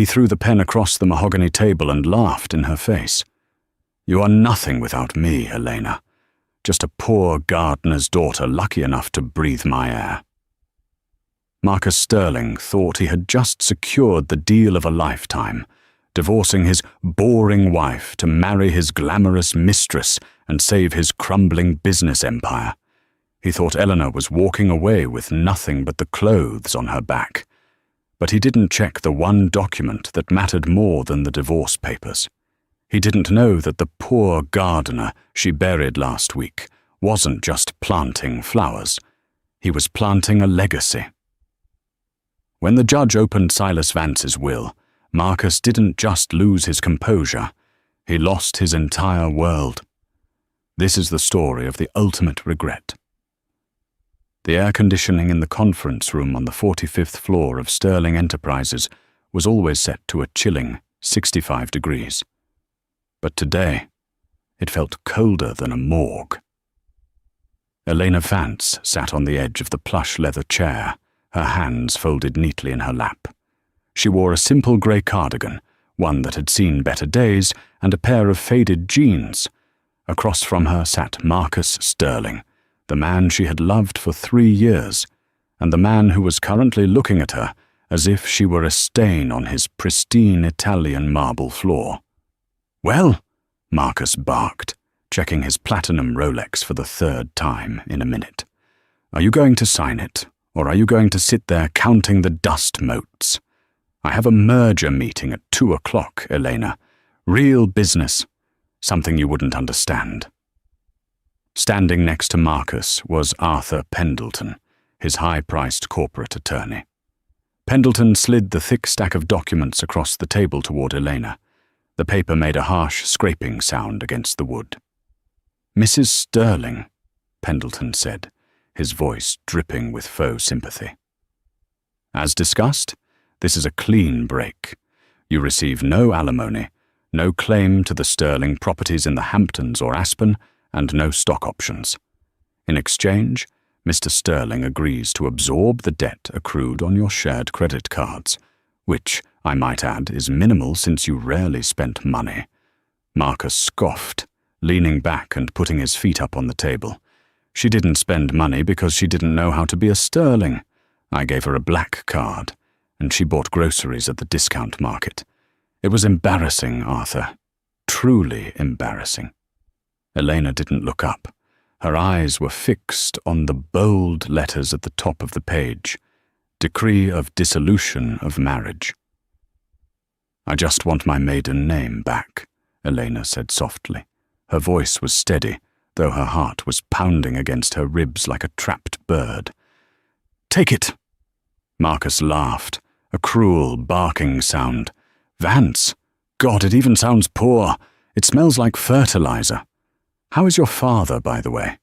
He threw the pen across the mahogany table and laughed in her face. "You are nothing without me, Elena. Just a poor gardener's daughter lucky enough to breathe my air." Marcus Sterling thought he had just secured the deal of a lifetime, divorcing his boring wife to marry his glamorous mistress and save his crumbling business empire. He thought Eleanor was walking away with nothing but the clothes on her back. But he didn't check the one document that mattered more than the divorce papers. He didn't know that the poor gardener she buried last week wasn't just planting flowers. He was planting a legacy. When the judge opened Silas Vance's will, Marcus didn't just lose his composure, he lost his entire world. This is the story of the ultimate regret. The air conditioning in the conference room on the 45th floor of Sterling Enterprises was always set to a chilling 65 degrees. But today, it felt colder than a morgue. Elena Vance sat on the edge of the plush leather chair, her hands folded neatly in her lap. She wore a simple grey cardigan, one that had seen better days, and a pair of faded jeans. Across from her sat Marcus Sterling, the man she had loved for 3 years, and the man who was currently looking at her as if she were a stain on his pristine Italian marble floor. "Well," Marcus barked, checking his platinum Rolex for the 3rd time in a minute. "Are you going to sign it, or are you going to sit there counting the dust motes? I have a merger meeting at 2 o'clock, Elena. Real business. Something you wouldn't understand." Standing next to Marcus was Arthur Pendleton, his high-priced corporate attorney. Pendleton slid the thick stack of documents across the table toward Elena. The paper made a harsh scraping sound against the wood. "Mrs. Sterling," Pendleton said, his voice dripping with faux sympathy. "As discussed, this is a clean break. You receive no alimony, no claim to the Sterling properties in the Hamptons or Aspen, and no stock options. In exchange, Mr. Sterling agrees to absorb the debt accrued on your shared credit cards, which, I might add, is minimal since you rarely spent money." Marcus scoffed, leaning back and putting his feet up on the table. "She didn't spend money because she didn't know how to be a Sterling. I gave her a black card, and she bought groceries at the discount market. It was embarrassing, Arthur. Truly embarrassing." Elena didn't look up. Her eyes were fixed on the bold letters at the top of the page. Decree of dissolution of marriage. "I just want my maiden name back," Elena said softly. Her voice was steady, though her heart was pounding against her ribs like a trapped bird. "Take it!" Marcus laughed, a cruel, barking sound. "Vance! God, it even sounds poor. It smells like fertilizer. How is your father, by the way?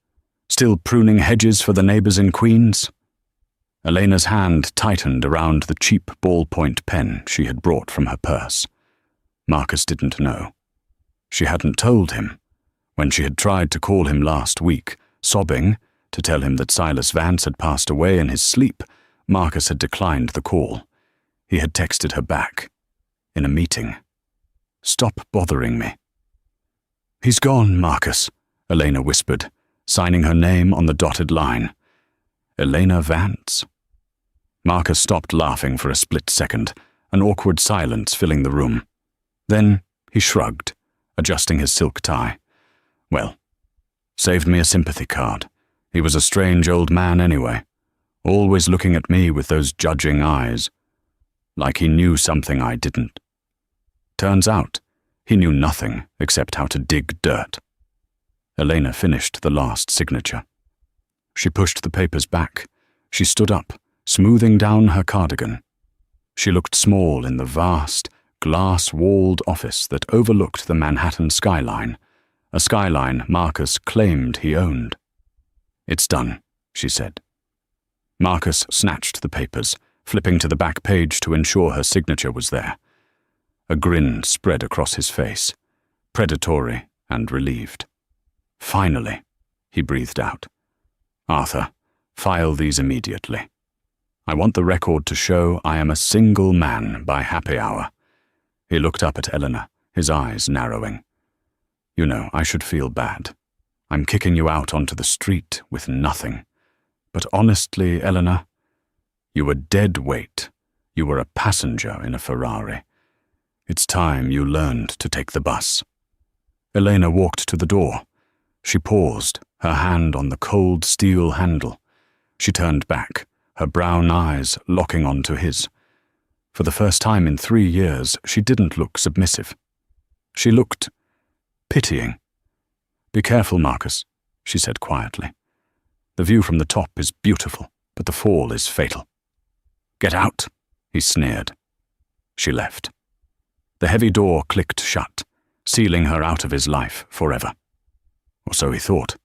Still pruning hedges for the neighbors in Queens?" Elena's hand tightened around the cheap ballpoint pen she had brought from her purse. Marcus didn't know. She hadn't told him. When she had tried to call him last week, sobbing, to tell him that Silas Vance had passed away in his sleep, Marcus had declined the call. He had texted her back. In a meeting. "Stop bothering me." "He's gone, Marcus," Elena whispered, signing her name on the dotted line. "Elena Vance?" Marcus stopped laughing for a split second, an awkward silence filling the room. Then he shrugged, adjusting his silk tie. "Well, saved me a sympathy card. He was a strange old man anyway, always looking at me with those judging eyes, like he knew something I didn't. Turns out, he knew nothing except how to dig dirt." Elena finished the last signature. She pushed the papers back. She stood up, smoothing down her cardigan. She looked small in the vast, glass-walled office that overlooked the Manhattan skyline, a skyline Marcus claimed he owned. "It's done," she said. Marcus snatched the papers, flipping to the back page to ensure her signature was there. A grin spread across his face, predatory and relieved. "Finally," he breathed out. "Arthur, file these immediately. I want the record to show I am a single man by happy hour. He looked up at Eleanor, his eyes narrowing. You know, I should feel bad. I'm kicking you out onto the street with nothing. But honestly, Eleanor, you were dead weight. You were a passenger in a Ferrari. It's time you learned to take the bus. Elena walked to the door. She paused, her hand on the cold steel handle. She turned back, her brown eyes locking onto his. For the first time in 3 years, she didn't look submissive. She looked pitying. Be careful, Marcus, she said quietly. The view from the top is beautiful, but the fall is fatal. Get out, he sneered. She left. The heavy door clicked shut, sealing her out of his life forever. Or so he thought.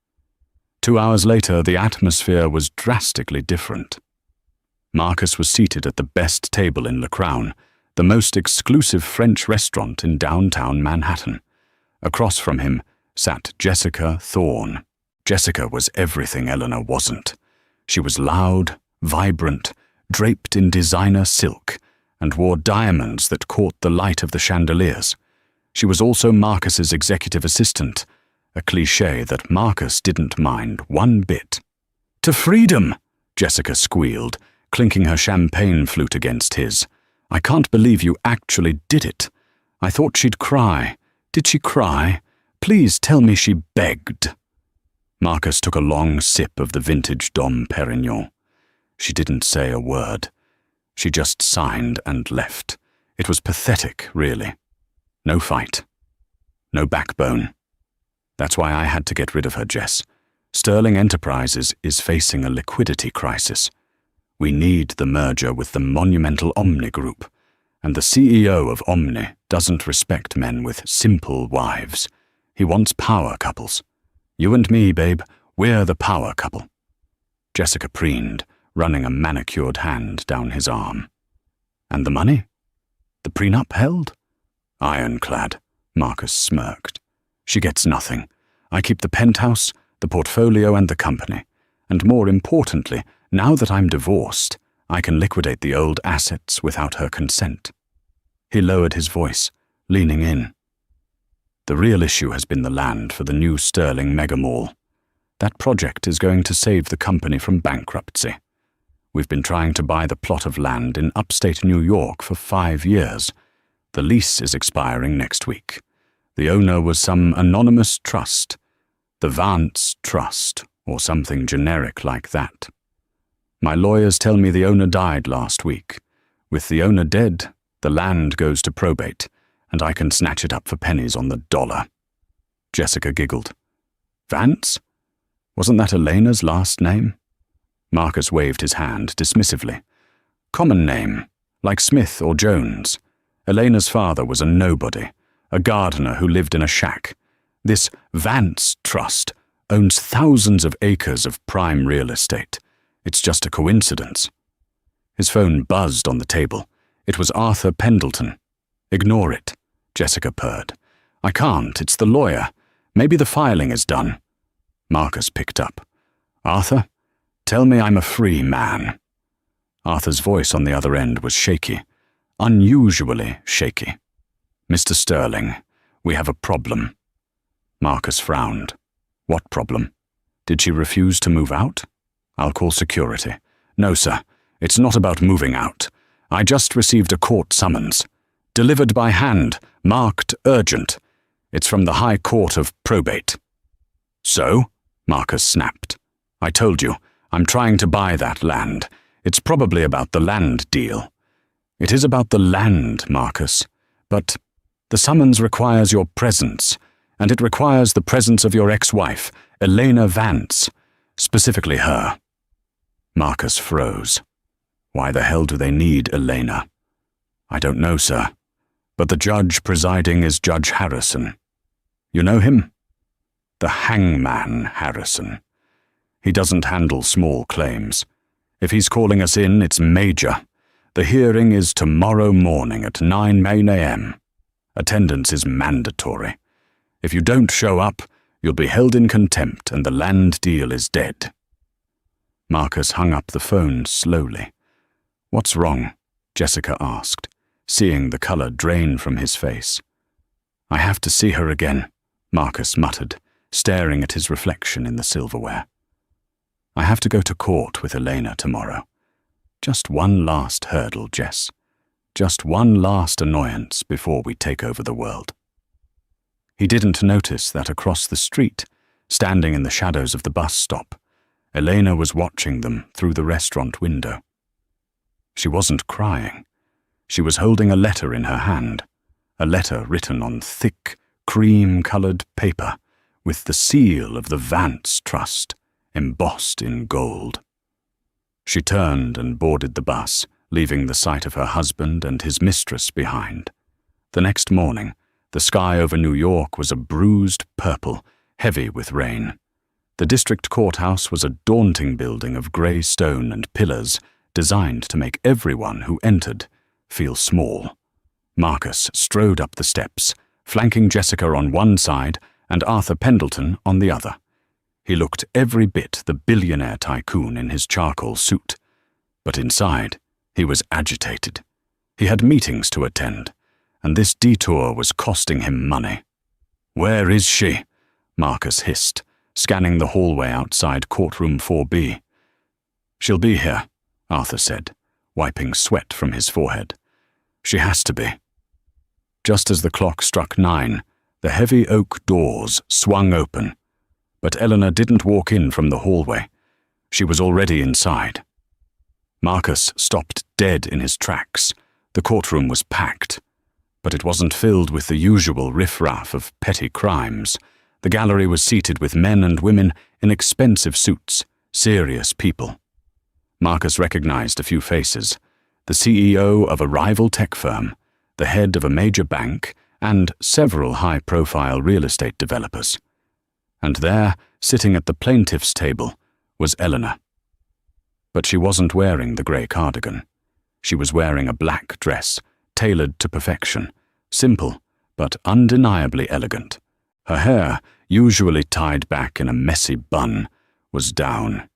2 hours later, the atmosphere was drastically different. Marcus was seated at the best table in Le Crown, the most exclusive French restaurant in downtown Manhattan. Across from him sat Jessica Thorne. Jessica was everything Eleanor wasn't. She was loud, vibrant, draped in designer silk, and wore diamonds that caught the light of the chandeliers. She was also Marcus's executive assistant, a cliché that Marcus didn't mind one bit. To freedom, Jessica squealed, clinking her champagne flute against his. I can't believe you actually did it. I thought she'd cry. Did she cry? Please tell me she begged. Marcus took a long sip of the vintage Dom Perignon. She didn't say a word. She just signed and left. It was pathetic, really. No fight. No backbone. That's why I had to get rid of her, Jess. Sterling Enterprises is facing a liquidity crisis. We need the merger with the monumental Omni Group, and the CEO of Omni doesn't respect men with simple wives. He wants power couples. You and me, babe, we're the power couple. Jessica preened, running a manicured hand down his arm. And the money? The prenup held? Ironclad, Marcus smirked. She gets nothing. I keep the penthouse, the portfolio, and the company. And more importantly, now that I'm divorced, I can liquidate the old assets without her consent. He lowered his voice, leaning in. The real issue has been the land for the new Sterling mega mall. That project is going to save the company from bankruptcy. We've been trying to buy the plot of land in upstate New York for 5 years. The lease is expiring next week. The owner was some anonymous trust, the Vance Trust, or something generic like that. My lawyers tell me the owner died last week. With the owner dead, the land goes to probate, and I can snatch it up for pennies on the dollar. Jessica giggled. Vance? Wasn't that Elena's last name? Marcus waved his hand dismissively. Common name, like Smith or Jones. Elena's father was a nobody, a gardener who lived in a shack. This Vance Trust owns thousands of acres of prime real estate. It's just a coincidence. His phone buzzed on the table. It was Arthur Pendleton. Ignore it, Jessica purred. I can't, it's the lawyer. Maybe the filing is done. Marcus picked up. Arthur, tell me I'm a free man. Arthur's voice on the other end was shaky, unusually shaky. Mr. Sterling, we have a problem. Marcus frowned. What problem? Did she refuse to move out? I'll call security. No, sir. It's not about moving out. I just received a court summons. Delivered by hand, marked urgent. It's from the High Court of Probate. So? Marcus snapped. I told you, I'm trying to buy that land. It's probably about the land deal. It is about the land, Marcus. But the summons requires your presence, and it requires the presence of your ex-wife, Elena Vance, specifically her. Marcus froze. Why the hell do they need Elena? I don't know, sir. But the judge presiding is Judge Harrison. You know him? The hangman Harrison. He doesn't handle small claims. If he's calling us in, it's major. The hearing is tomorrow morning at 9 a.m. Attendance is mandatory. If you don't show up, you'll be held in contempt and the land deal is dead. Marcus hung up the phone slowly. What's wrong? Jessica asked. seeing the color drain from his face. "I have to see her again," Marcus muttered, staring at his reflection in the silverware. "I have to go to court with Elena tomorrow. Just one last hurdle, Jess. Just one last annoyance before we take over the world." He didn't notice that across the street, standing in the shadows of the bus stop, Elena was watching them through the restaurant window. She wasn't crying. She was holding a letter in her hand, a letter written on thick, cream-colored paper with the seal of the Vance Trust embossed in gold. She turned and boarded the bus, leaving the sight of her husband and his mistress behind. The next morning, the sky over New York was a bruised purple, heavy with rain. The district courthouse was a daunting building of grey stone and pillars designed to make everyone who entered feel small. Marcus strode up the steps, flanking Jessica on one side and Arthur Pendleton on the other. He looked every bit the billionaire tycoon in his charcoal suit, but inside he was agitated. He had meetings to attend, and this detour was costing him money. "Where is she?" Marcus hissed, scanning the hallway outside courtroom 4B. "She'll be here," Arthur said, wiping sweat from his forehead. "She has to be." Just as the clock struck 9, the heavy oak doors swung open, but Eleanor didn't walk in from the hallway. She was already inside. Marcus stopped dead in his tracks. The courtroom was packed, but it wasn't filled with the usual riffraff of petty crimes. The gallery was seated with men and women in expensive suits, serious people. Marcus recognized a few faces: the CEO of a rival tech firm, the head of a major bank, and several high-profile real estate developers. And there, sitting at the plaintiff's table, was Eleanor. But she wasn't wearing the grey cardigan. She was wearing a black dress, tailored to perfection, simple but undeniably elegant. Her hair, usually tied back in a messy bun, was down,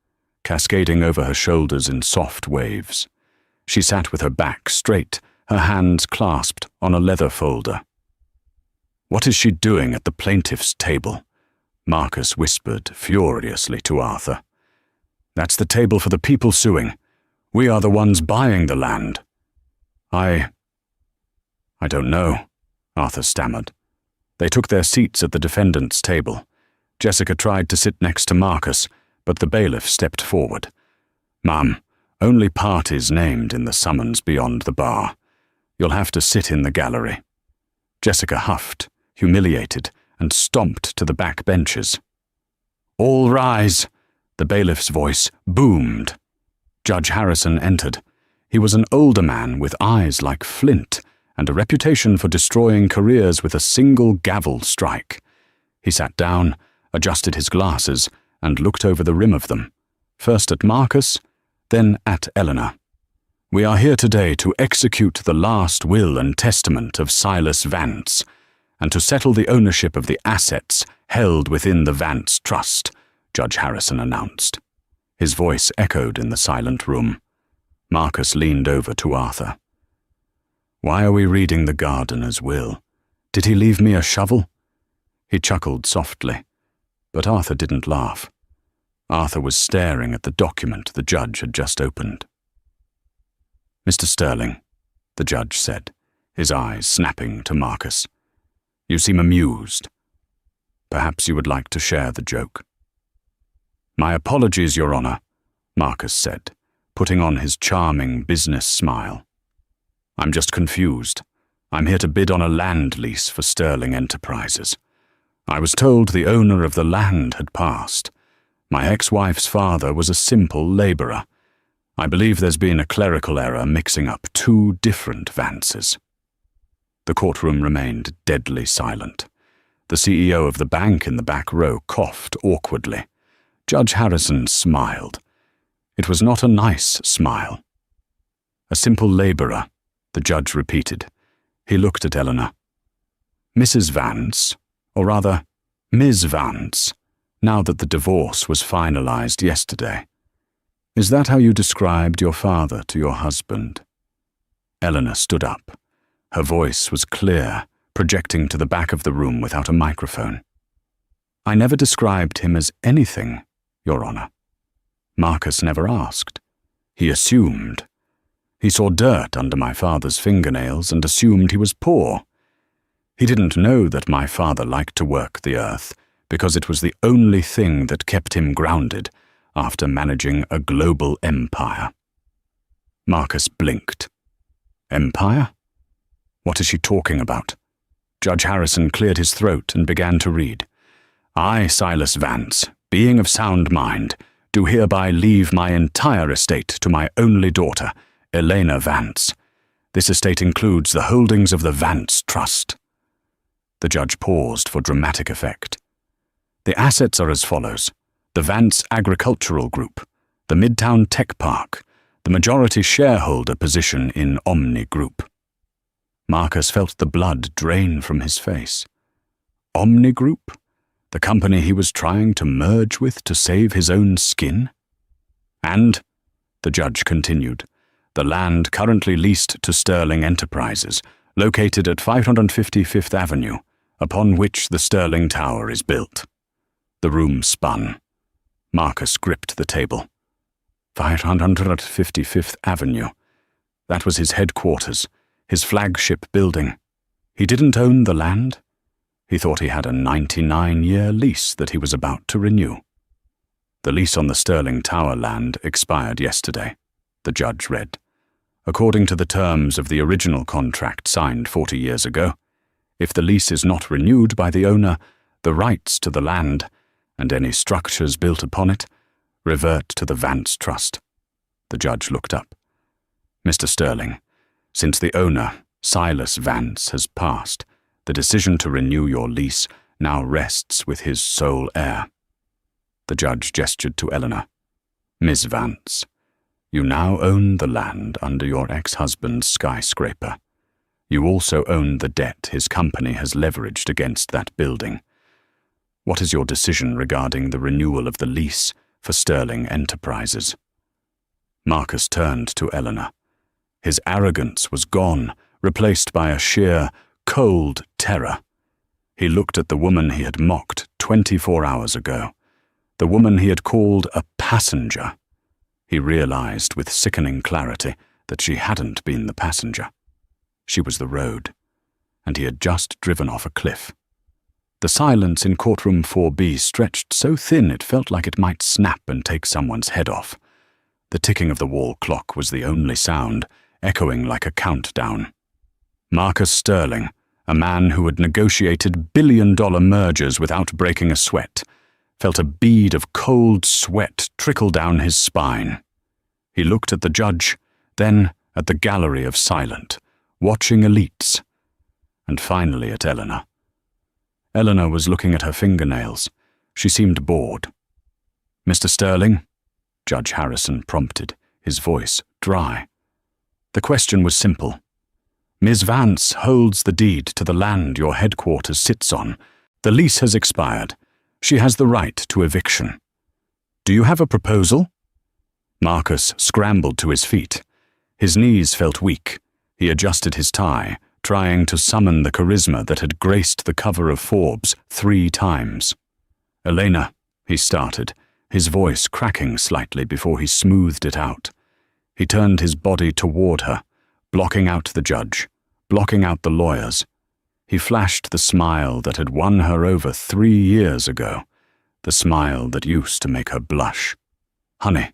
cascading over her shoulders in soft waves. She sat with her back straight, her hands clasped on a leather folder. "What is she doing at the plaintiff's table?" Marcus whispered furiously to Arthur. "That's the table for the people suing. We are the ones buying the land." I don't know," Arthur stammered. They took their seats at the defendant's table. Jessica tried to sit next to Marcus, but the bailiff stepped forward. "Ma'am, only parties named in the summons beyond the bar. You'll have to sit in the gallery." Jessica huffed, humiliated, and stomped to the back benches. "All rise!" The bailiff's voice boomed. Judge Harrison entered. He was an older man with eyes like flint and a reputation for destroying careers with a single gavel strike. He sat down, adjusted his glasses, and looked over the rim of them, first at Marcus, then at Eleanor. "We are here today to execute the last will and testament of Silas Vance, and to settle the ownership of the assets held within the Vance Trust," Judge Harrison announced. His voice echoed in the silent room. Marcus leaned over to Arthur. "Why are we reading the gardener's will? Did he leave me a shovel?" He chuckled softly, but Arthur didn't laugh. Arthur was staring at the document the judge had just opened. "Mr. Sterling," the judge said, his eyes snapping to Marcus. "You seem amused. Perhaps you would like to share the joke." "My apologies, Your Honor," Marcus said, putting on his charming business smile. "I'm just confused. I'm here to bid on a land lease for Sterling Enterprises. I was told the owner of the land had passed. My ex-wife's father was a simple laborer. I believe there's been a clerical error mixing up two different Vances." The courtroom remained deadly silent. The CEO of the bank in the back row coughed awkwardly. Judge Harrison smiled. It was not a nice smile. "A simple laborer," the judge repeated. He looked at Eleanor. "Mrs. Vance, or rather, Ms. Vance, now that the divorce was finalized yesterday. Is that how you described your father to your husband?" Eleanor stood up. Her voice was clear, projecting to the back of the room without a microphone. "I never described him as anything, Your Honor." Marcus never asked. He assumed. He saw dirt under my father's fingernails and assumed he was poor. He didn't know that my father liked to work the earth because it was the only thing that kept him grounded after managing a global empire. Marcus blinked. Empire? What is she talking about? Judge Harrison cleared his throat and began to read. "I, Silas Vance, being of sound mind, do hereby leave my entire estate to my only daughter, Elena Vance. This estate includes the holdings of the Vance Trust." The judge paused for dramatic effect. "The assets are as follows: the Vance Agricultural Group, the Midtown Tech Park, the majority shareholder position in Omni Group." Marcus felt the blood drain from his face. Omni Group? The company he was trying to merge with to save his own skin? "And," the judge continued, "the land currently leased to Sterling Enterprises, located at 550 Fifth Avenue, upon which the Sterling Tower is built." The room spun. Marcus gripped the table. 555th Avenue. That was his headquarters, his flagship building. He didn't own the land. He thought he had a 99-year lease that he was about to renew. "The lease on the Sterling Tower land expired yesterday," the judge read. "According to the terms of the original contract signed 40 years ago, if the lease is not renewed by the owner, the rights to the land, and any structures built upon it, revert to the Vance Trust." The judge looked up. "Mr. Sterling, since the owner, Silas Vance, has passed, the decision to renew your lease now rests with his sole heir." The judge gestured to Eleanor. "Miss Vance, you now own the land under your ex-husband's skyscraper. You also own the debt his company has leveraged against that building. What is your decision regarding the renewal of the lease for Sterling Enterprises?" Marcus turned to Eleanor. His arrogance was gone, replaced by a sheer, cold terror. He looked at the woman he had mocked 24 hours ago, the woman he had called a passenger. He realized with sickening clarity that she hadn't been the passenger. She was the road, and he had just driven off a cliff. The silence in courtroom 4B stretched so thin it felt like it might snap and take someone's head off. The ticking of the wall clock was the only sound, echoing like a countdown. Marcus Sterling, a man who had negotiated billion-dollar mergers without breaking a sweat, felt a bead of cold sweat trickle down his spine. He looked at the judge, then at the gallery of silent, watching elites, and finally at Eleanor. Eleanor was looking at her fingernails. She seemed bored. "Mr. Sterling?" Judge Harrison prompted, his voice dry. The question was simple. "Ms. Vance holds the deed to the land your headquarters sits on. The lease has expired. She has the right to eviction. Do you have a proposal?" Marcus scrambled to his feet. His knees felt weak. He adjusted his tie, trying to summon the charisma that had graced the cover of Forbes 3 times. "Elena," he started, his voice cracking slightly before he smoothed it out. He turned his body toward her, blocking out the judge, blocking out the lawyers. He flashed the smile that had won her over 3 years ago, the smile that used to make her blush. "Honey,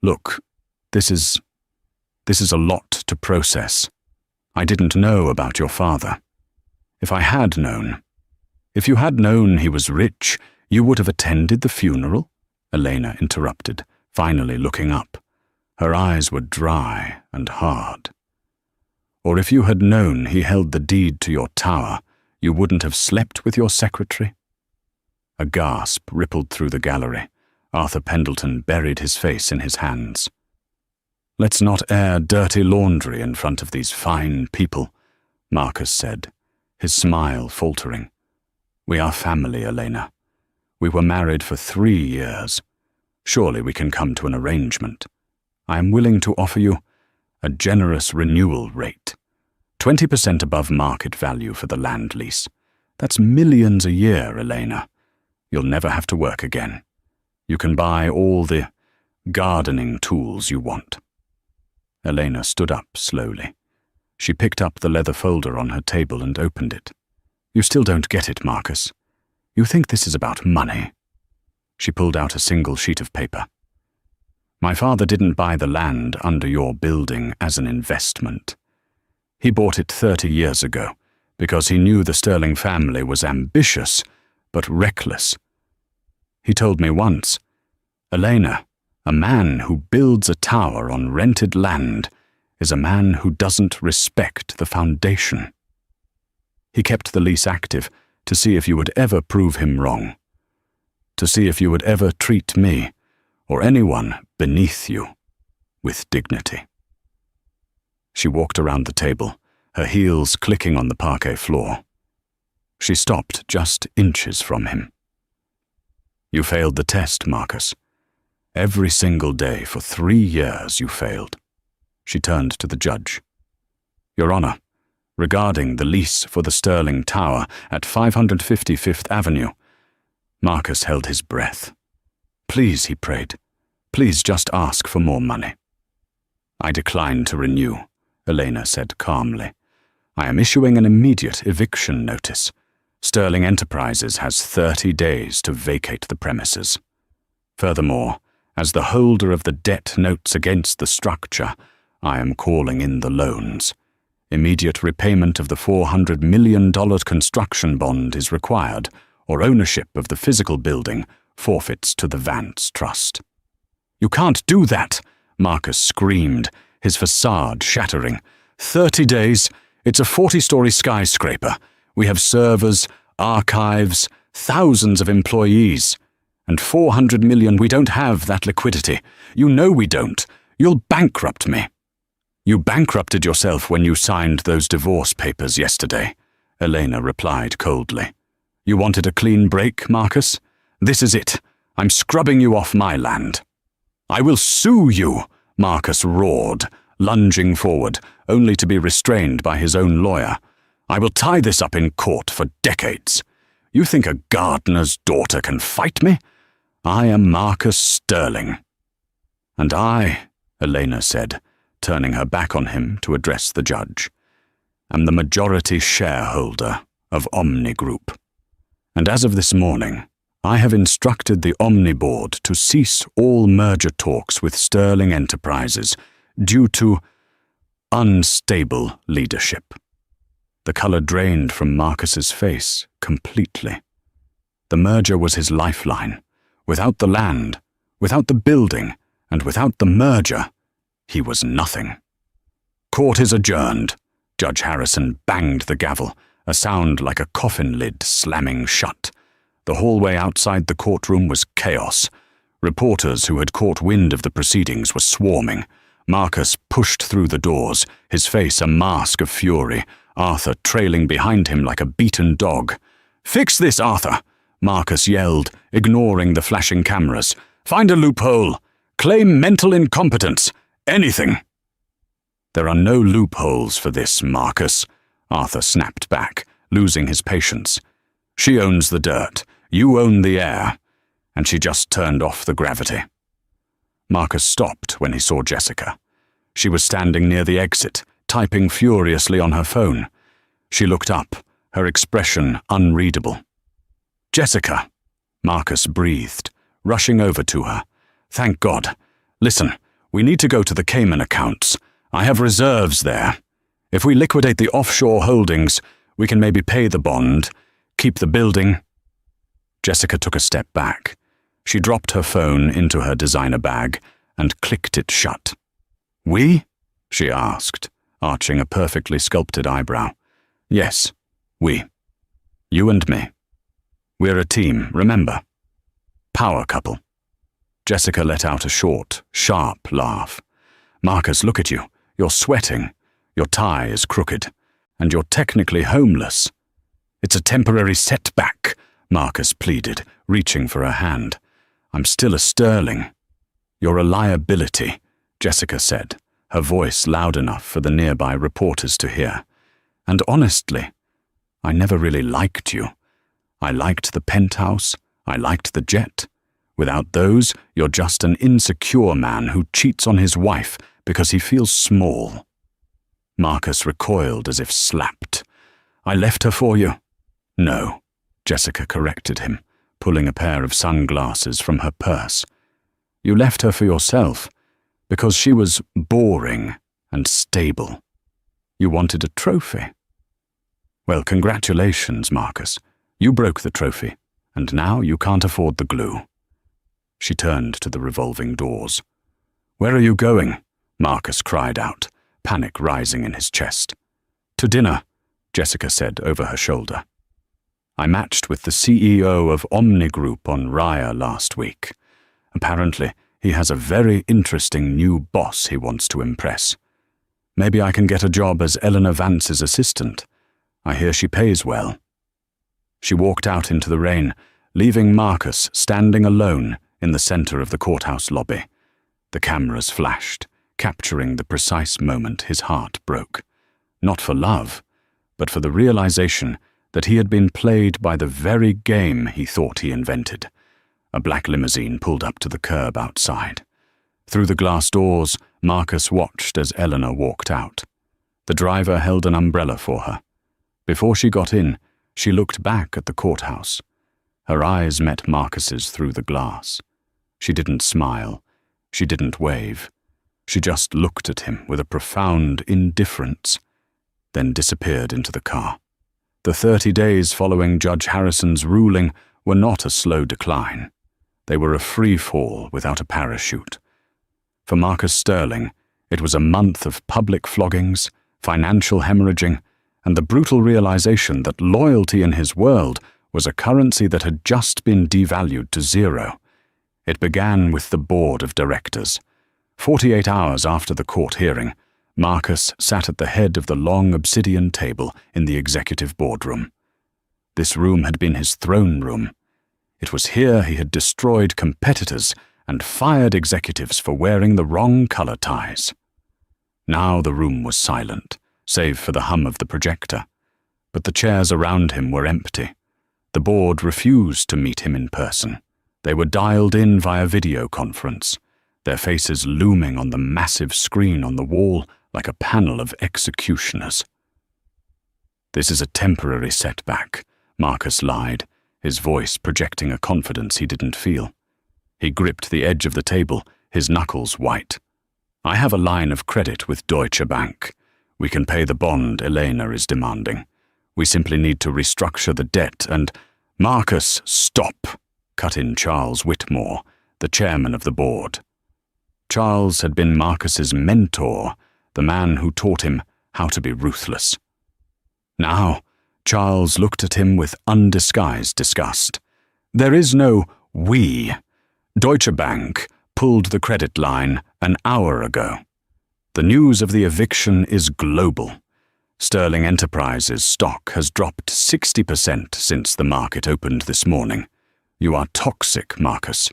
look, this is a lot to process. I didn't know about your father. If you had known he was rich, you would have attended the funeral?" Elena interrupted, finally looking up. Her eyes were dry and hard. "Or if you had known he held the deed to your tower, you wouldn't have slept with your secretary?" A gasp rippled through the gallery. Arthur Pendleton buried his face in his hands. "Let's not air dirty laundry in front of these fine people," Marcus said, his smile faltering. "We are family, Elena. We were married for 3 years. Surely we can come to an arrangement. I am willing to offer you a generous renewal rate. 20% above market value for the land lease. That's millions a year, Elena. You'll never have to work again. You can buy all the gardening tools you want. Elena stood up slowly. She picked up the leather folder on her table and opened it. You still don't get it, Marcus. You think this is about money. She pulled out a single sheet of paper. My father didn't buy the land under your building as an investment. He bought it 30 years ago because he knew the Sterling family was ambitious but reckless. He told me once, Elena, a man who builds a tower on rented land is a man who doesn't respect the foundation. He kept the lease active to see if you would ever prove him wrong, to see if you would ever treat me or anyone beneath you with dignity. She walked around the table, her heels clicking on the parquet floor. She stopped just inches from him. You failed the test, Marcus. Every single day for 3 years you failed. She turned to the judge. Your Honor, regarding the lease for the Sterling Tower at 550 Fifth Avenue. Marcus held his breath. Please, he prayed. Please just ask for more money. I decline to renew, Elena said calmly. I am issuing an immediate eviction notice. Sterling Enterprises has 30 days to vacate the premises. Furthermore, as the holder of the debt notes against the structure, I am calling in the loans. Immediate repayment of the $400 million construction bond is required, or ownership of the physical building forfeits to the Vance Trust. You can't do that, Marcus screamed, his facade shattering. 30 days, it's a 40-story skyscraper. We have servers, archives, thousands of employees. And $400 million, we don't have that liquidity. You know we don't. You'll bankrupt me. You bankrupted yourself when you signed those divorce papers yesterday, Elena replied coldly. You wanted a clean break, Marcus? This is it. I'm scrubbing you off my land. I will sue you, Marcus roared, lunging forward, only to be restrained by his own lawyer. I will tie this up in court for decades. You think a gardener's daughter can fight me? I am Marcus Sterling. And I, Elena said, turning her back on him to address the judge, am the majority shareholder of Omni Group. And as of this morning, I have instructed the Omni Board to cease all merger talks with Sterling Enterprises due to unstable leadership. The color drained from Marcus's face completely. The merger was his lifeline. Without the land, without the building, and without the merger, he was nothing. Court is adjourned. Judge Harrison banged the gavel, a sound like a coffin lid slamming shut. The hallway outside the courtroom was chaos. Reporters who had caught wind of the proceedings were swarming. Marcus pushed through the doors, his face a mask of fury, Arthur trailing behind him like a beaten dog. "Fix this, Arthur!" Marcus yelled, ignoring the flashing cameras. "Find a loophole! Claim mental incompetence! Anything!" "There are no loopholes for this, Marcus," Arthur snapped back, losing his patience. "She owns the dirt, you own the air, and she just turned off the gravity." Marcus stopped when he saw Jessica. She was standing near the exit, typing furiously on her phone. She looked up, her expression unreadable. "Jessica," Marcus breathed, rushing over to her. "Thank God. Listen, we need to go to the Cayman accounts. I have reserves there. If we liquidate the offshore holdings, we can maybe pay the bond, keep the building." Jessica took a step back. She dropped her phone into her designer bag and clicked it shut. "We?" she asked, arching a perfectly sculpted eyebrow. "Yes, we. You and me. We're a team, remember? Power couple." Jessica let out a short, sharp laugh. "Marcus, look at you. You're sweating. Your tie is crooked. And you're technically homeless." "It's a temporary setback," Marcus pleaded, reaching for her hand. "I'm still a Sterling." "You're a liability," Jessica said, her voice loud enough for the nearby reporters to hear. And honestly, I never really liked you. I liked the penthouse, I liked the jet. Without those, you're just an insecure man who cheats on his wife because he feels small. Marcus recoiled as if slapped. I left her for you. No, Jessica corrected him, pulling a pair of sunglasses from her purse. You left her for yourself, because she was boring and stable. You wanted a trophy. Well, congratulations, Marcus. You broke the trophy, and now you can't afford the glue. She turned to the revolving doors. Where are you going? Marcus cried out, panic rising in his chest. To dinner, Jessica said over her shoulder. I matched with the CEO of Omni Group on Raya last week. Apparently, he has a very interesting new boss he wants to impress. Maybe I can get a job as Eleanor Vance's assistant. I hear she pays well. She walked out into the rain, leaving Marcus standing alone in the center of the courthouse lobby. The cameras flashed, capturing the precise moment his heart broke. Not for love, but for the realization that he had been played by the very game he thought he invented. A black limousine pulled up to the curb outside. Through the glass doors, Marcus watched as Eleanor walked out. The driver held an umbrella for her. Before she got in, she looked back at the courthouse. Her eyes met Marcus's through the glass. She didn't smile. She didn't wave. She just looked at him with a profound indifference, then disappeared into the car. The 30 days following Judge Harrison's ruling were not a slow decline. They were a free fall without a parachute. For Marcus Sterling, it was a month of public floggings, financial hemorrhaging, and the brutal realization that loyalty in his world was a currency that had just been devalued to zero. It began with the board of directors. 48 hours after the court hearing, Marcus sat at the head of the long obsidian table in the executive boardroom. This room had been his throne room. It was here he had destroyed competitors and fired executives for wearing the wrong color ties. Now the room was silent, save for the hum of the projector. But the chairs around him were empty. The board refused to meet him in person. They were dialed in via video conference, their faces looming on the massive screen on the wall like a panel of executioners. This is a temporary setback, Marcus lied, his voice projecting a confidence he didn't feel. He gripped the edge of the table, his knuckles white. I have a line of credit with Deutsche Bank. We can pay the bond Elena is demanding. We simply need to restructure the debt and— Marcus, stop, cut in Charles Whitmore, the chairman of the board. Charles had been Marcus's mentor, the man who taught him how to be ruthless. Now, Charles looked at him with undisguised disgust. There is no we. Deutsche Bank pulled the credit line an hour ago. The news of the eviction is global. Sterling Enterprises stock has dropped 60% since the market opened this morning. You are toxic, Marcus.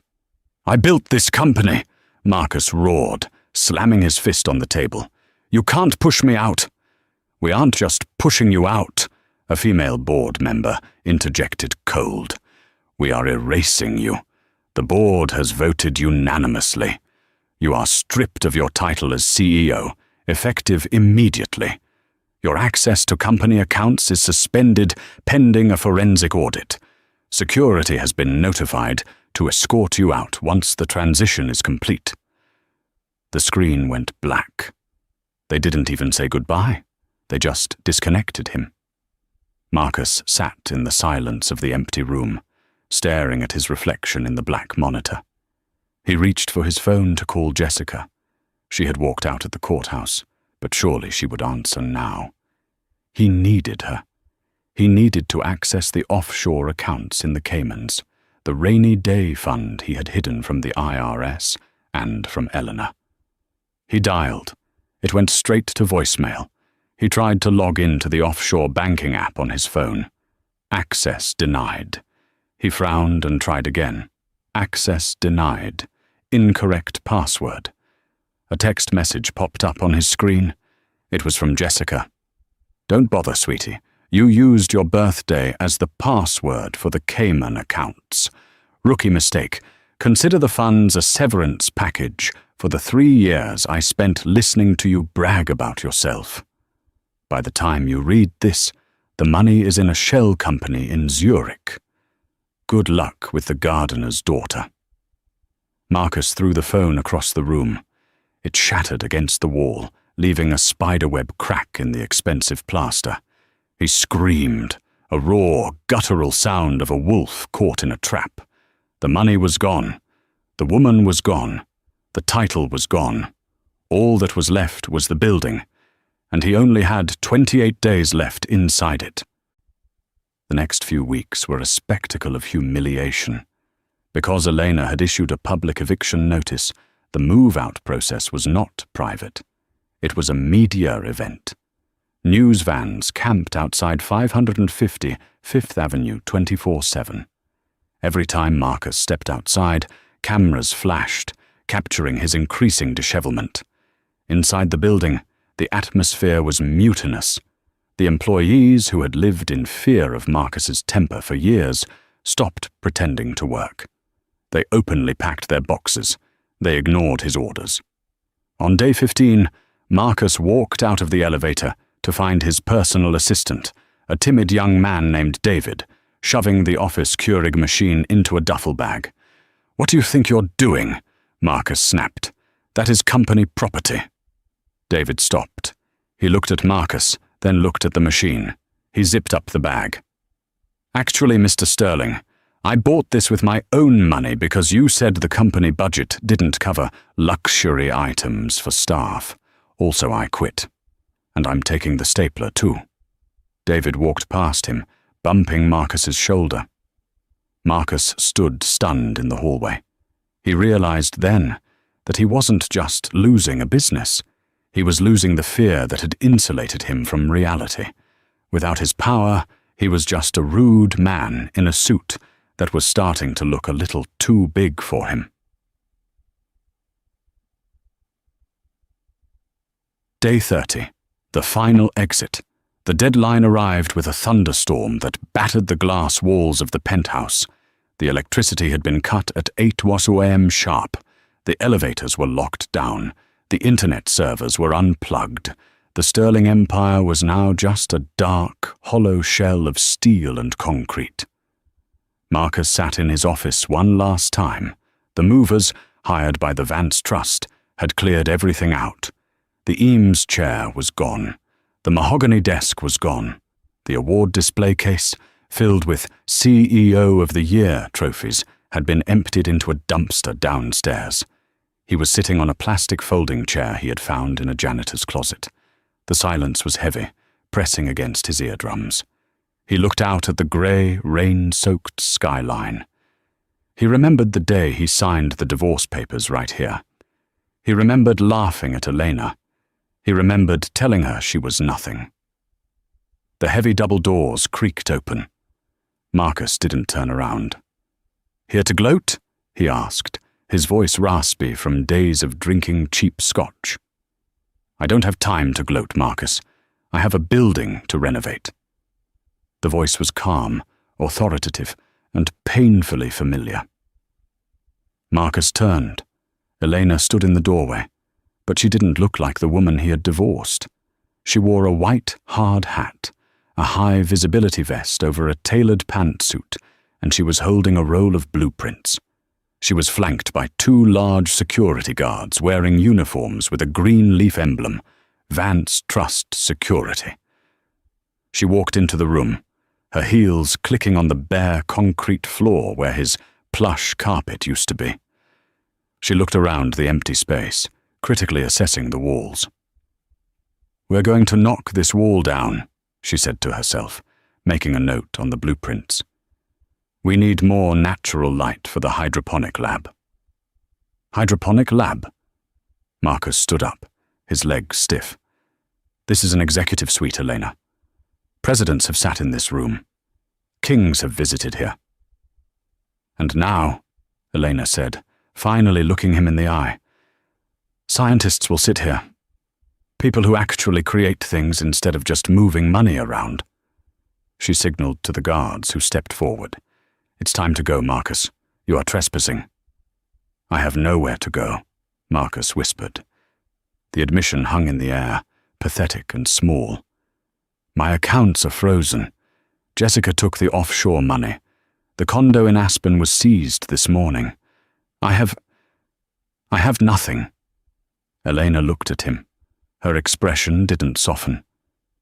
I built this company, Marcus roared, slamming his fist on the table. You can't push me out. We aren't just pushing you out, a female board member interjected cold. We are erasing you. The board has voted unanimously. You are stripped of your title as CEO, effective immediately. Your access to company accounts is suspended pending a forensic audit. Security has been notified to escort you out once the transition is complete. The screen went black. They didn't even say goodbye. They just disconnected him. Marcus sat in the silence of the empty room, staring at his reflection in the black monitor. He reached for his phone to call Jessica. She had walked out at the courthouse, but surely she would answer now. He needed her. He needed to access the offshore accounts in the Caymans, the rainy day fund he had hidden from the IRS and from Eleanor. He dialed. It went straight to voicemail. He tried to log into the offshore banking app on his phone. Access denied. He frowned and tried again. Access denied. Incorrect password. A text message popped up on his screen. It was from Jessica. Don't bother, sweetie. You used your birthday as the password for the Cayman accounts. Rookie mistake. Consider the funds a severance package for the 3 years I spent listening to you brag about yourself. By the time you read this, the money is in a shell company in Zurich. Good luck with the gardener's daughter. Marcus threw the phone across the room. It shattered against the wall, leaving a spiderweb crack in the expensive plaster. He screamed, a raw, guttural sound of a wolf caught in a trap. The money was gone. The woman was gone. The title was gone. All that was left was the building, and he only had 28 days left inside it. The next few weeks were a spectacle of humiliation. Because Elena had issued a public eviction notice, the move-out process was not private. It was a media event. News vans camped outside 550 Fifth Avenue 24/7. Every time Marcus stepped outside, cameras flashed, capturing his increasing dishevelment. Inside the building, the atmosphere was mutinous. The employees, who had lived in fear of Marcus's temper for years, stopped pretending to work. They openly packed their boxes. They ignored his orders. On day 15, Marcus walked out of the elevator to find his personal assistant, a timid young man named David, shoving the office Keurig machine into a duffel bag. "What do you think you're doing?" Marcus snapped. "That is company property." David stopped. He looked at Marcus, then looked at the machine. He zipped up the bag. "Actually, Mr. Sterling, I bought this with my own money because you said the company budget didn't cover luxury items for staff. Also, I quit. And I'm taking the stapler, too." David walked past him, bumping Marcus's shoulder. Marcus stood stunned in the hallway. He realized then that he wasn't just losing a business. He was losing the fear that had insulated him from reality. Without his power, he was just a rude man in a suit that was starting to look a little too big for him. Day 30. The final exit. The deadline arrived with a thunderstorm that battered the glass walls of the penthouse. The electricity had been cut at 8 a.m. sharp. The elevators were locked down. The internet servers were unplugged. The Sterling Empire was now just a dark, hollow shell of steel and concrete. Marcus sat in his office one last time. The movers, hired by the Vance Trust, had cleared everything out. The Eames chair was gone. The mahogany desk was gone. The award display case, filled with CEO of the Year trophies, had been emptied into a dumpster downstairs. He was sitting on a plastic folding chair he had found in a janitor's closet. The silence was heavy, pressing against his eardrums. He looked out at the grey, rain-soaked skyline. He remembered the day he signed the divorce papers right here. He remembered laughing at Elena. He remembered telling her she was nothing. The heavy double doors creaked open. Marcus didn't turn around. "Here to gloat?" he asked, his voice raspy from days of drinking cheap scotch. "I don't have time to gloat, Marcus. I have a building to renovate." The voice was calm, authoritative, and painfully familiar. Marcus turned. Elena stood in the doorway, but she didn't look like the woman he had divorced. She wore a white, hard hat, a high-visibility vest over a tailored pantsuit, and she was holding a roll of blueprints. She was flanked by 2 large security guards wearing uniforms with a green leaf emblem, Vance Trust Security. She walked into the room, her heels clicking on the bare concrete floor where his plush carpet used to be. She looked around the empty space, critically assessing the walls. "We're going to knock this wall down," she said to herself, making a note on the blueprints. "We need more natural light for the hydroponic lab." "Hydroponic lab?" Marcus stood up, his legs stiff. "This is an executive suite, Elena. Presidents have sat in this room. Kings have visited here." "And now," Elena said, finally looking him in the eye, "scientists will sit here. People who actually create things instead of just moving money around. She signaled to the guards, who stepped forward. "It's time to go, Marcus. You are trespassing." "I have nowhere to go," Marcus whispered. The admission hung in the air, pathetic and small. "My accounts are frozen. Jessica took the offshore money. The condo in Aspen was seized this morning. I have nothing." Elena looked at him. Her expression didn't soften,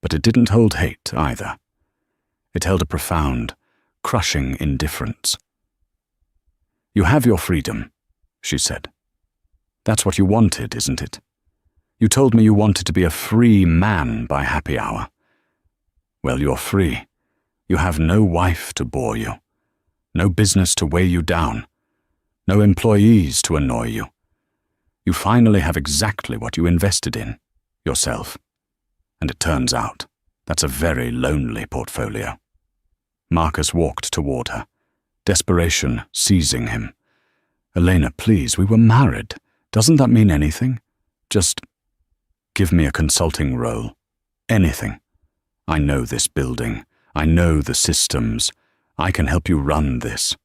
but it didn't hold hate either. It held a profound, crushing indifference. "You have your freedom," she said. "That's what you wanted, isn't it? You told me you wanted to be a free man by happy hour. Well, you're free. You have no wife to bore you, no business to weigh you down, no employees to annoy you. You finally have exactly what you invested in, yourself. And it turns out that's a very lonely portfolio." Marcus walked toward her, desperation seizing him. "Elena, please, we were married. Doesn't that mean anything? Just give me a consulting role. Anything. I know this building. I know the systems. I can help you run this."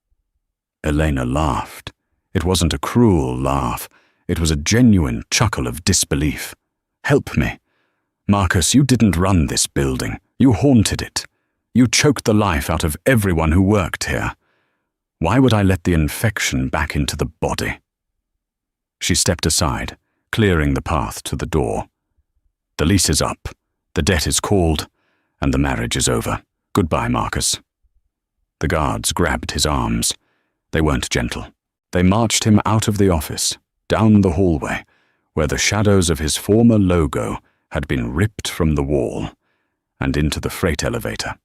Elena laughed. It wasn't a cruel laugh. It was a genuine chuckle of disbelief. "Help me. Marcus, you didn't run this building. You haunted it. You choked the life out of everyone who worked here. Why would I let the infection back into the body?" She stepped aside, clearing the path to the door. "The lease is up, the debt is called, and the marriage is over. Goodbye, Marcus." The guards grabbed his arms. They weren't gentle. They marched him out of the office, down the hallway, where the shadows of his former logo had been ripped from the wall, and into the freight elevator.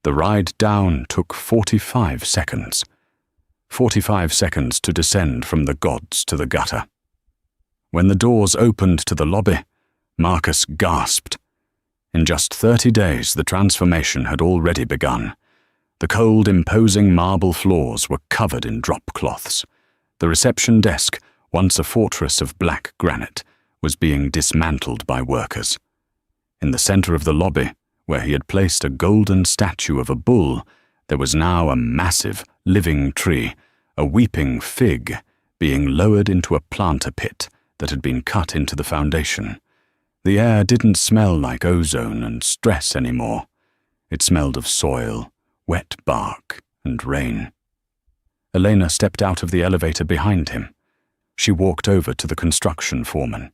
The ride down took 45 seconds. 45 seconds to descend from the gods to the gutter. When the doors opened to the lobby, Marcus gasped. In just 30 days, the transformation had already begun. The cold, imposing marble floors were covered in drop cloths. The reception desk, once a fortress of black granite, was being dismantled by workers. In the center of the lobby, where he had placed a golden statue of a bull, there was now a massive, living tree, a weeping fig, being lowered into a planter pit that had been cut into the foundation. The air didn't smell like ozone and stress anymore. It smelled of soil, wet bark, and rain. Elena stepped out of the elevator behind him. She walked over to the construction foreman.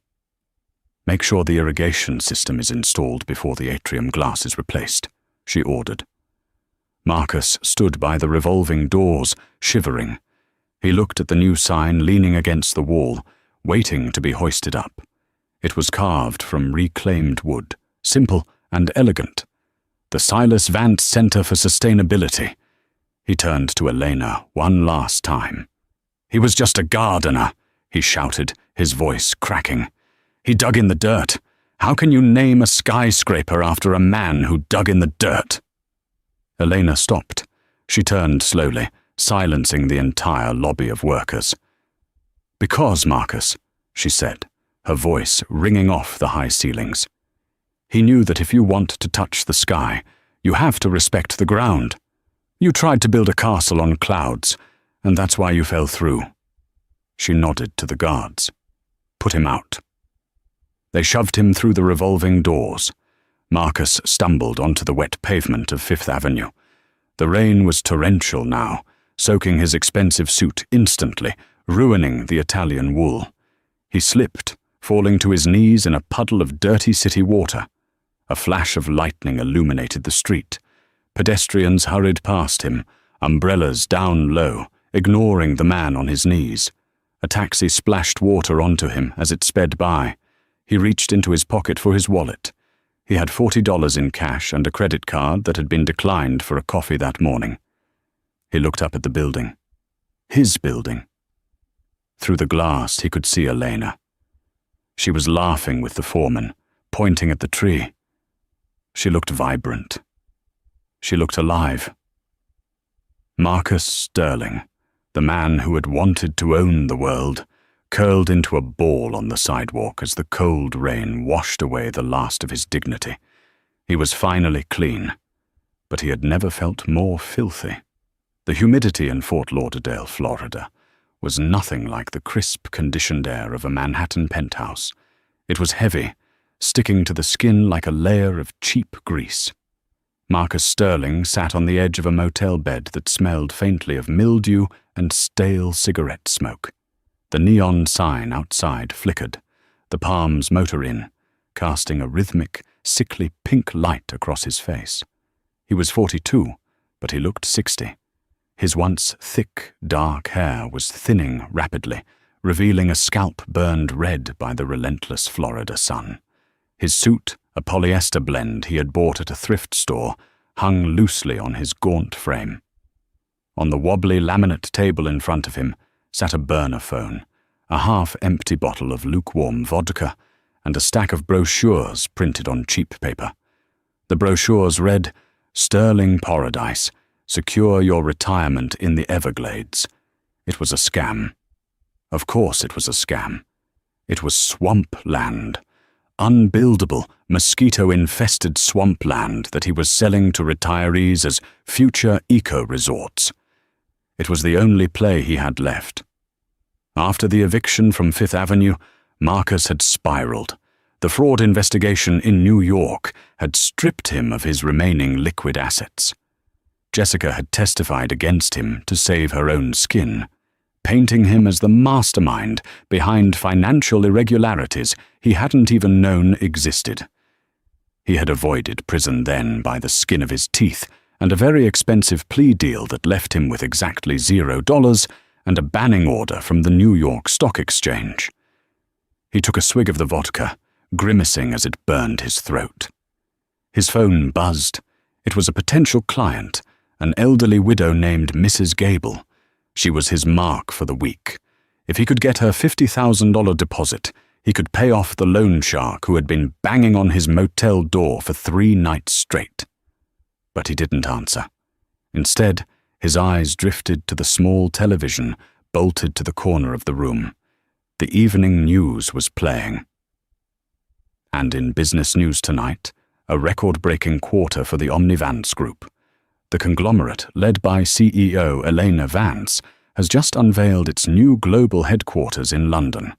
"Make sure the irrigation system is installed before the atrium glass is replaced," she ordered. Marcus stood by the revolving doors, shivering. He looked at the new sign leaning against the wall, waiting to be hoisted up. It was carved from reclaimed wood, simple and elegant. The Silas Vance Center for Sustainability. He turned to Elena one last time. "He was just a gardener," he shouted, his voice cracking. "He dug in the dirt. How can you name a skyscraper after a man who dug in the dirt?" Elena stopped. She turned slowly, silencing the entire lobby of workers. "Because, Marcus," she said, her voice ringing off the high ceilings. "He knew that if you want to touch the sky, you have to respect the ground. You tried to build a castle on clouds, and that's why you fell through." She nodded to the guards. "Put him out." They shoved him through the revolving doors. Marcus stumbled onto the wet pavement of Fifth Avenue. The rain was torrential now, soaking his expensive suit instantly, ruining the Italian wool. He slipped, falling to his knees in a puddle of dirty city water. A flash of lightning illuminated the street. Pedestrians hurried past him, umbrellas down low, ignoring the man on his knees. A taxi splashed water onto him as it sped by. He reached into his pocket for his wallet. He had $40 in cash and a credit card that had been declined for a coffee that morning. He looked up at the building. His building. Through the glass, he could see Elena. She was laughing with the foreman, pointing at the tree. She looked vibrant. She looked alive. Marcus Sterling, the man who had wanted to own the world, curled into a ball on the sidewalk as the cold rain washed away the last of his dignity. He was finally clean, but he had never felt more filthy. The humidity in Fort Lauderdale, Florida, was nothing like the crisp, conditioned air of a Manhattan penthouse. It was heavy, sticking to the skin like a layer of cheap grease. Marcus Sterling sat on the edge of a motel bed that smelled faintly of mildew and stale cigarette smoke. The neon sign outside flickered, the Palms Motor Inn, casting a rhythmic, sickly pink light across his face. He was 42, but he looked 60. His once thick, dark hair was thinning rapidly, revealing a scalp burned red by the relentless Florida sun. His suit, a polyester blend he had bought at a thrift store, hung loosely on his gaunt frame. On the wobbly laminate table in front of him sat a burner phone, a half-empty bottle of lukewarm vodka, and a stack of brochures printed on cheap paper. The brochures read, "Sterling Paradise, secure your retirement in the Everglades." It was a scam. Of course it was a scam. It was swamp land. Unbuildable, mosquito-infested swampland that he was selling to retirees as future eco-resorts. It was the only play he had left. After the eviction from Fifth Avenue, Marcus had spiraled. The fraud investigation in New York had stripped him of his remaining liquid assets. Jessica had testified against him to save her own skin, painting him as the mastermind behind financial irregularities he hadn't even known existed. He had avoided prison then by the skin of his teeth and a very expensive plea deal that left him with exactly $0 and a banning order from the New York Stock Exchange. He took a swig of the vodka, grimacing as it burned his throat. His phone buzzed. It was a potential client, an elderly widow named Mrs. Gable. She was his mark for the week. If he could get her $50,000 deposit, he could pay off the loan shark who had been banging on his motel door for 3 nights straight. But he didn't answer. Instead, his eyes drifted to the small television bolted to the corner of the room. The evening news was playing. And in business news tonight, a record-breaking quarter for the Omnivance Group. The conglomerate, led by CEO Elena Vance, has just unveiled its new global headquarters in London.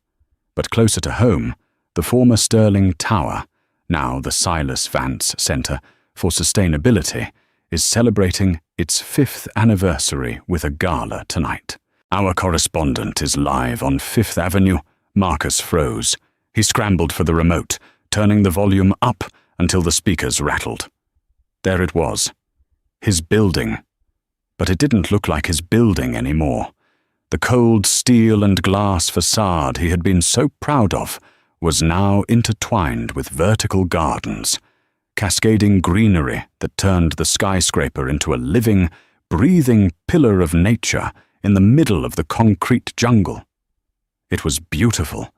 But closer to home, the former Sterling Tower, now the Silas Vance Centre for Sustainability, is celebrating its 5th anniversary with a gala tonight. Our correspondent is live on Fifth Avenue. Marcus froze. He scrambled for the remote, turning the volume up until the speakers rattled. There it was. His building. But it didn't look like his building anymore. The cold steel and glass facade he had been so proud of was now intertwined with vertical gardens, cascading greenery that turned the skyscraper into a living, breathing pillar of nature in the middle of the concrete jungle. It was beautiful.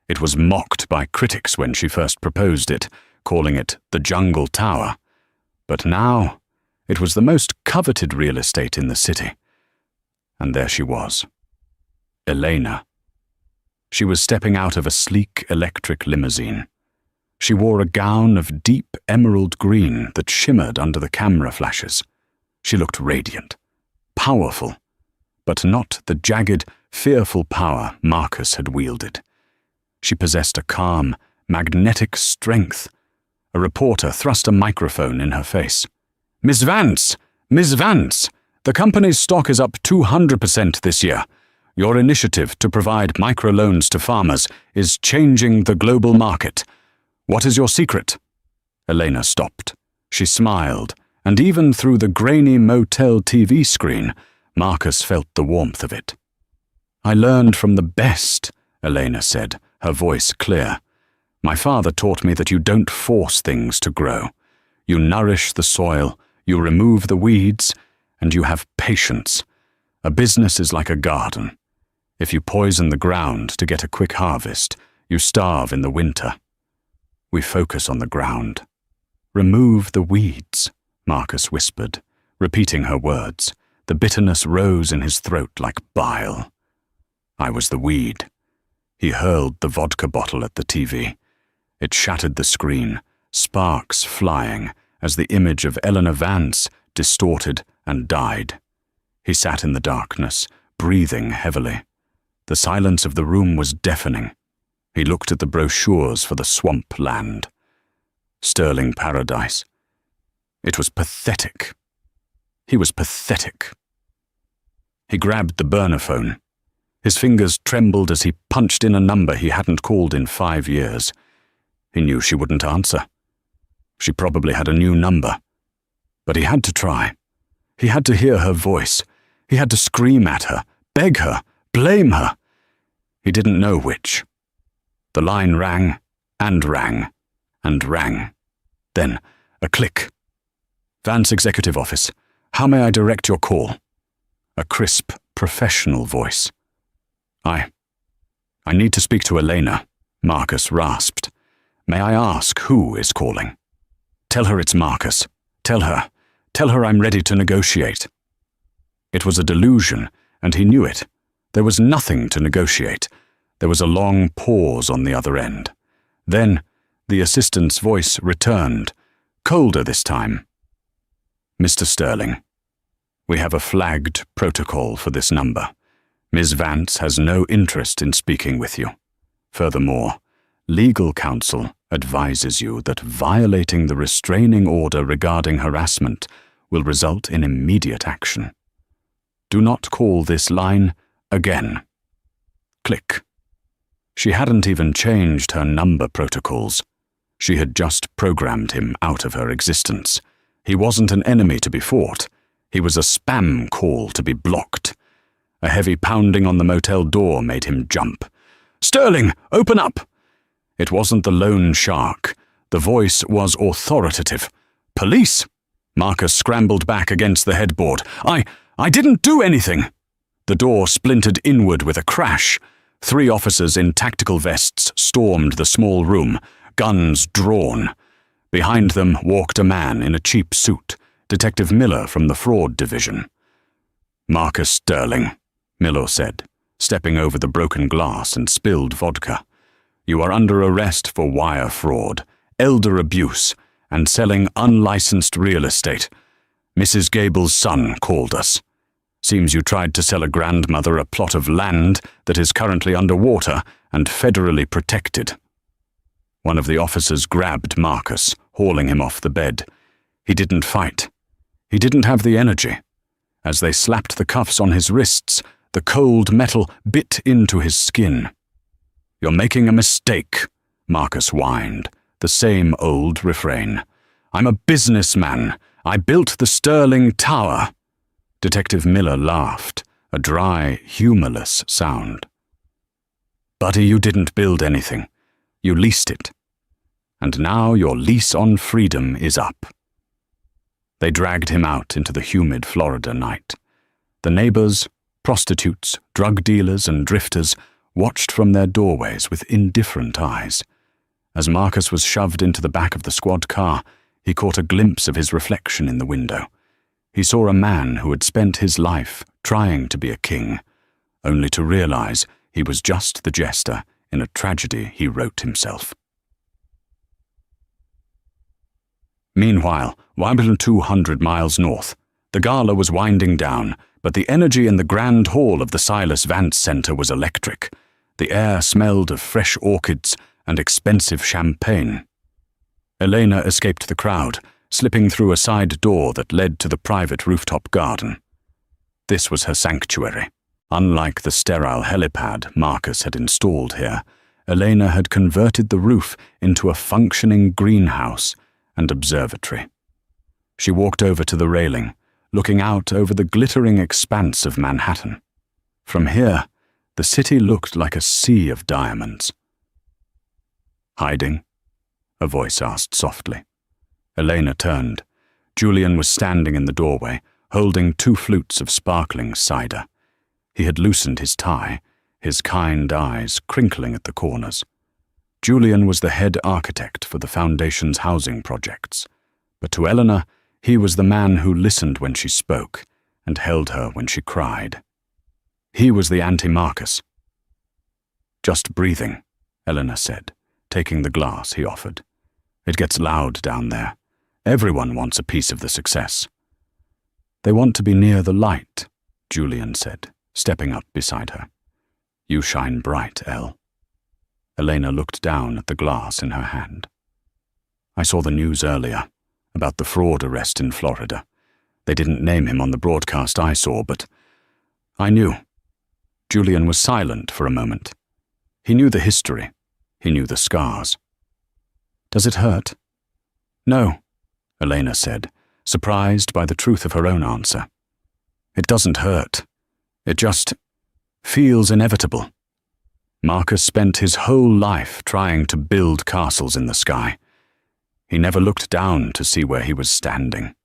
It was mocked by critics when she first proposed it, calling it the Jungle Tower. But now, it was the most coveted real estate in the city. And there she was. Elena. She was stepping out of a sleek electric limousine. She wore a gown of deep emerald green that shimmered under the camera flashes. She looked radiant, powerful, but not the jagged, fearful power Marcus had wielded. She possessed a calm, magnetic strength. A reporter thrust a microphone in her face. "Miss Vance! Miss Vance! The company's stock is up 200% this year. Your initiative to provide microloans to farmers is changing the global market. What is your secret?" Elena stopped. She smiled, and even through the grainy motel TV screen, Marcus felt the warmth of it. "I learned from the best," Elena said, her voice clear. "My father taught me that you don't force things to grow. You nourish the soil, you remove the weeds, and you have patience. A business is like a garden. If you poison the ground to get a quick harvest, you starve in the winter. We focus on the ground. Remove the weeds," Marcus whispered, repeating her words. The bitterness rose in his throat like bile. "I was the weed. He hurled the vodka bottle at the TV. It shattered the screen, sparks flying as the image of Eleanor Vance distorted and died. He sat in the darkness, breathing heavily. The silence of the room was deafening. He looked at the brochures for the swamp land. Sterling Paradise. It was pathetic. He was pathetic. He grabbed the burner phone. His fingers trembled as he punched in a number he hadn't called in 5 years. He knew she wouldn't answer. She probably had a new number. But he had to try. He had to hear her voice. He had to scream at her, beg her, blame her. He didn't know which. The line rang, and rang, and rang. Then, a click. Vance Executive Office. How may I direct your call? A crisp, professional voice. I need to speak to Elena, Marcus rasped. May I ask who is calling? Tell her it's Marcus. Tell her I'm ready to negotiate. It was a delusion, and he knew it. There was nothing to negotiate. There was a long pause on the other end. Then, the assistant's voice returned, colder this time. Mr. Sterling, we have a flagged protocol for this number. Ms. Vance has no interest in speaking with you. Furthermore, legal counsel advises you that violating the restraining order regarding harassment will result in immediate action. Do not call this line again. Click. She hadn't even changed her number protocols. She had just programmed him out of her existence. He wasn't an enemy to be fought. He was a spam call to be blocked. A heavy pounding on the motel door made him jump. Sterling, open up! It wasn't the lone shark. The voice was authoritative. Police! Marcus scrambled back against the headboard. I didn't do anything! The door splintered inward with a crash. 3 officers in tactical vests stormed the small room, guns drawn. Behind them walked a man in a cheap suit, Detective Miller from the Fraud Division. Marcus Sterling, Miller said, stepping over the broken glass and spilled vodka. You are under arrest for wire fraud, elder abuse, and selling unlicensed real estate. Mrs. Gable's son called us. Seems you tried to sell a grandmother a plot of land that is currently underwater and federally protected. One of the officers grabbed Marcus, hauling him off the bed. He didn't fight. He didn't have the energy. As they slapped the cuffs on his wrists, the cold metal bit into his skin. You're making a mistake, Marcus whined, the same old refrain. I'm a businessman. I built the Sterling Tower. Detective Miller laughed, a dry, humorless sound. Buddy, you didn't build anything. You leased it. And now your lease on freedom is up. They dragged him out into the humid Florida night. The neighbors, prostitutes, drug dealers, and drifters watched from their doorways with indifferent eyes. As Marcus was shoved into the back of the squad car, he caught a glimpse of his reflection in the window. He saw a man who had spent his life trying to be a king, only to realize he was just the jester in a tragedy he wrote himself. Meanwhile, 200 miles north, the gala was winding down, but the energy in the grand hall of the Silas Vance Center was electric. The air smelled of fresh orchids and expensive champagne. Elena escaped the crowd, slipping through a side door that led to the private rooftop garden. This was her sanctuary. Unlike the sterile helipad Marcus had installed here, Elena had converted the roof into a functioning greenhouse and observatory. She walked over to the railing, looking out over the glittering expanse of Manhattan. From here, the city looked like a sea of diamonds. Hiding? A voice asked softly. Elena turned. Julian was standing in the doorway, holding 2 flutes of sparkling cider. He had loosened his tie, his kind eyes crinkling at the corners. Julian was the head architect for the Foundation's housing projects, but to Eleanor, he was the man who listened when she spoke and held her when she cried. He was the anti-Marcus. Just breathing, Eleanor said, taking the glass he offered. It gets loud down there. Everyone wants a piece of the success. They want to be near the light, Julian said, stepping up beside her. You shine bright, Elle. Elena looked down at the glass in her hand. I saw the news earlier, about the fraud arrest in Florida. They didn't name him on the broadcast I saw, but I knew. Julian was silent for a moment. He knew the history. He knew the scars. Does it hurt? No, Elena said, surprised by the truth of her own answer. It doesn't hurt. It just feels inevitable. Marcus spent his whole life trying to build castles in the sky. He never looked down to see where he was standing.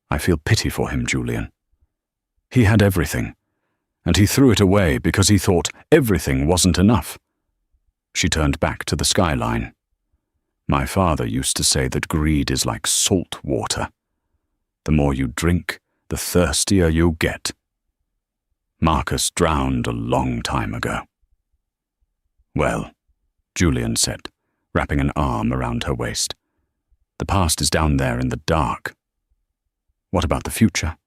I feel pity for him, Julian. He had everything, and he threw it away because he thought everything wasn't enough. She turned back to the skyline. My father used to say that greed is like salt water. The more you drink, the thirstier you get. Marcus drowned a long time ago. Well, Julian said, wrapping an arm around her waist. The past is down there in the dark. What about the future?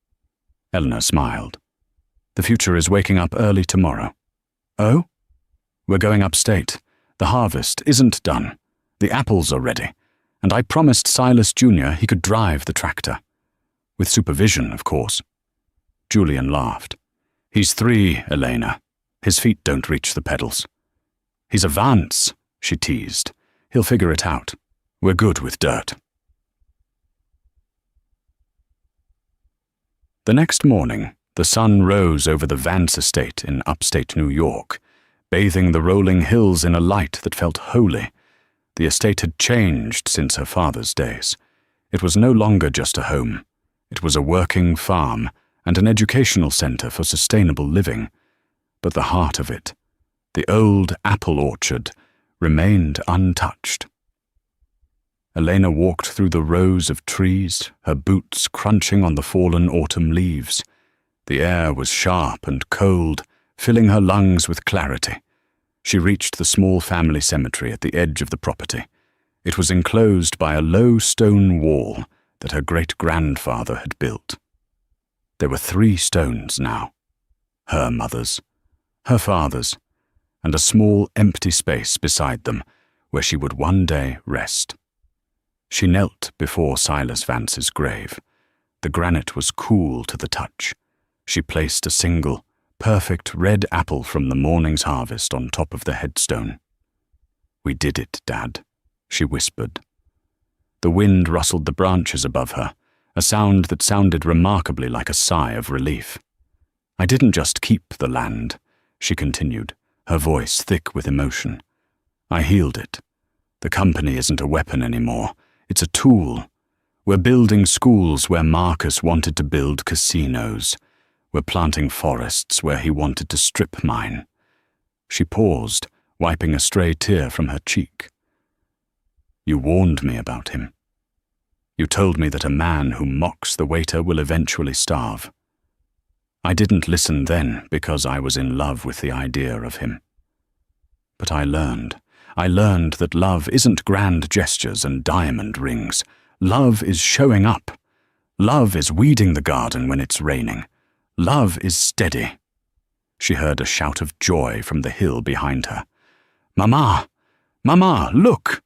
Eleanor smiled. The future is waking up early tomorrow. Oh? We're going upstate. The harvest isn't done. The apples are ready, and I promised Silas Jr. he could drive the tractor. With supervision, of course. Julian laughed. He's 3, Elena. His feet don't reach the pedals. He's a Vance, she teased. He'll figure it out. We're good with dirt. The next morning, the sun rose over the Vance estate in upstate New York, bathing the rolling hills in a light that felt holy. The estate had changed since her father's days. It was no longer just a home. It was a working farm and an educational center for sustainable living. But the heart of it, the old apple orchard, remained untouched. Elena walked through the rows of trees, her boots crunching on the fallen autumn leaves. The air was sharp and cold, filling her lungs with clarity. She reached the small family cemetery at the edge of the property. It was enclosed by a low stone wall that her great-grandfather had built. There were 3 stones now. Her mother's, her father's, and a small empty space beside them where she would one day rest. She knelt before Silas Vance's grave. The granite was cool to the touch. She placed a single, perfect red apple from the morning's harvest on top of the headstone. We did it, Dad, she whispered. The wind rustled the branches above her, a sound that sounded remarkably like a sigh of relief. I didn't just keep the land, she continued, her voice thick with emotion. I healed it. The company isn't a weapon anymore. It's a tool. We're building schools where Marcus wanted to build casinos. We're planting forests where he wanted to strip mine. She paused, wiping a stray tear from her cheek. You warned me about him. You told me that a man who mocks the waiter will eventually starve. I didn't listen then because I was in love with the idea of him. But I learned that love isn't grand gestures and diamond rings. Love is showing up. Love is weeding the garden when it's raining. Love is steady. She heard a shout of joy from the hill behind her. Mama! Mama, look!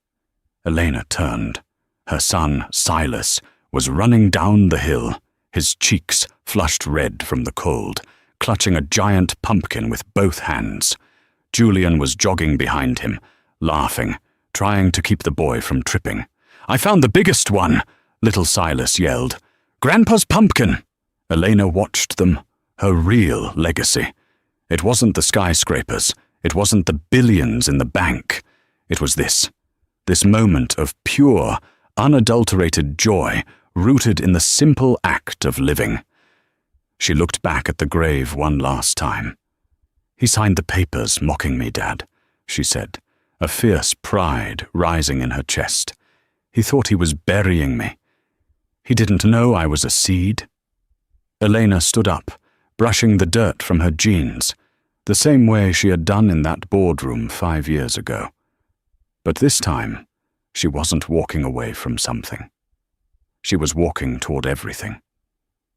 Elena turned. Her son, Silas, was running down the hill, his cheeks flushed red from the cold, clutching a giant pumpkin with both hands. Julian was jogging behind him, laughing, trying to keep the boy from tripping. I found the biggest one, little Silas yelled. Grandpa's pumpkin! Elena watched them, her real legacy. It wasn't the skyscrapers. It wasn't the billions in the bank. It was this moment of pure, unadulterated joy rooted in the simple act of living. She looked back at the grave one last time. He signed the papers mocking me, Dad, she said, a fierce pride rising in her chest. He thought he was burying me. He didn't know I was a seed. Elena stood up, brushing the dirt from her jeans. the same way she had done in that boardroom 5 years ago. But this time, she wasn't walking away from something. She was walking toward everything.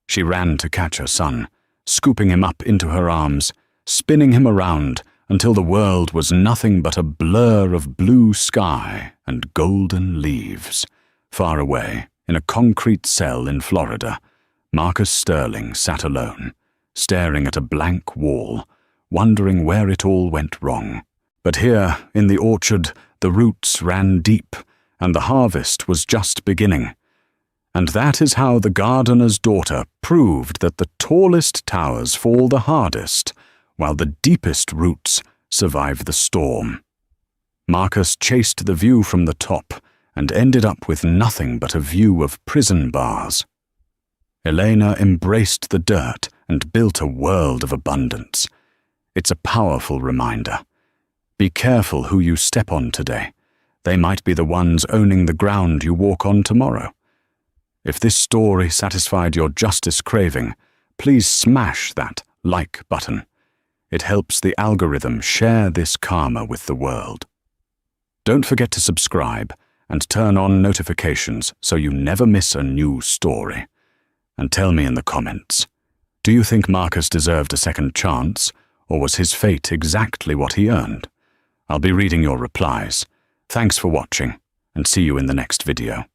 She ran to catch her son, scooping him up into her arms, spinning him around until the world was nothing but a blur of blue sky and golden leaves. Far away, in a concrete cell in Florida, Marcus Sterling sat alone, staring at a blank wall, wondering where it all went wrong. But here, in the orchard, the roots ran deep, and the harvest was just beginning. And that is how the gardener's daughter proved that the tallest towers fall the hardest, while the deepest roots survive the storm. Marcus chased the view from the top and ended up with nothing but a view of prison bars. Elena embraced the dirt and built a world of abundance. It's a powerful reminder. Be careful who you step on today. They might be the ones owning the ground you walk on tomorrow. If this story satisfied your justice craving, please smash that like button. It helps the algorithm share this karma with the world. Don't forget to subscribe and turn on notifications so you never miss a new story. And tell me in the comments, do you think Marcus deserved a second chance, or was his fate exactly what he earned? I'll be reading your replies. Thanks for watching, and see you in the next video.